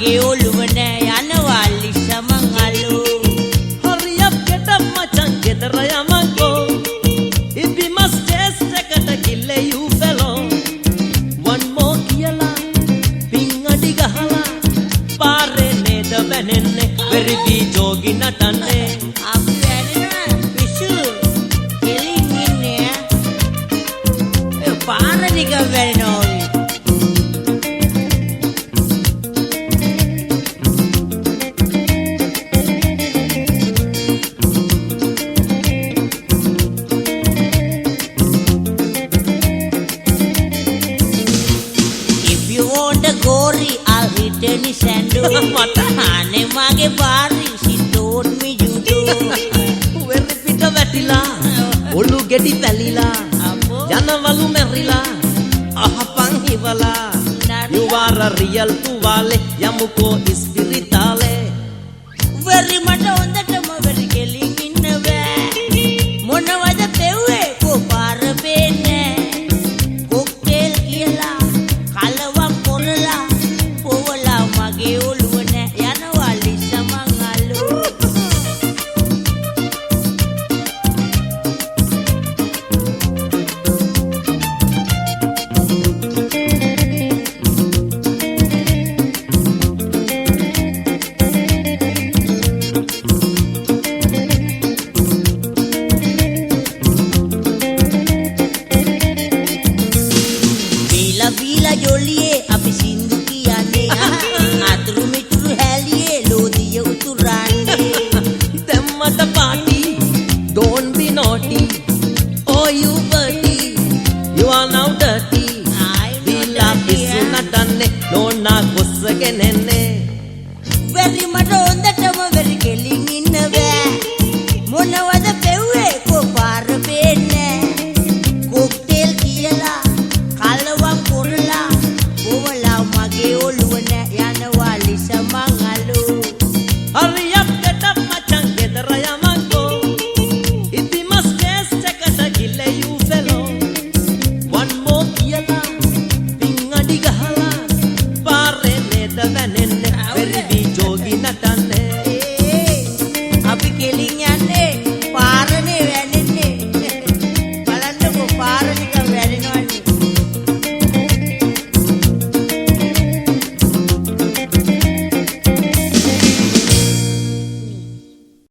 මගේ ඔළුව නෑ යනවා ලිස්සමන් අලෝ. හරියක් ගෙටම් මචං ගෙදර යමකෝ. ඉබිමස් ටෙස්ට් එකට කිල්ලේ යූ ෆෙලෝ. වන් මෝ කියලා පිං අඩි ගහලා පාරේ නේද වැනෙන්නේ වෙරිදි ජෝගි නටන්නේ. අපි වැඩනවා පිස්සු කෙලින් ඉන්නේ පාර දිග වැරෙනවා. Gori, I'll return his sando. Hane mage bari, she told me you do. වෙරි පිට වැටිලා ඔලු ගෙඩි පැලිලා යනවලු මෙරිලා අහපන් හිවලා. You are a real තුවාලේ යමුකෝ ඉස්පිරිතාලේ. Very මට හොඳටම very කෙලින් ඉන්න බෑ. මොනවද පෙව්වේ කො පාර පේන්නේ. කොක්ටේල් කියලා කලවම් පොරලා පොවලා මගේ ඔළුව නෑ යනවා ලිස්සමන් අලෝ. බීලා ජොලියේ අපි සින්දු කියන්නේ අතුරු මිතුරු හැලියේ ලෝදිය උතුරන්නේ. දැම්මට party don't be naughty. Oh you dirty, you are now dirty. බීලා පිස්සු නටන්නේ නෝනා කොස්සගෙන එන්නේ. වෙරි මට හොඳටම වෙරි කෙලින් ඉන්න බෑ. මොනවද පෙව්වේ කො පාර පේන්නේ. කොක්ටේල් කියලා කලවම් පොරලා පොවලා මගේ ඔළුව නෑ යනවා ලිස්සමන් අලෝ. හරියක් ගෙටම් මචං ගෙදර යමකෝ. ඉතිමස් ටෙස්ට් එකට කිල්ලේ යූ ෆෙලෝ. වන් මෝ කියලා පිං අඩි ගහලා පාරේ නේද වැනෙන්නේ වෙරිදි ජෝගි නටන්නේ.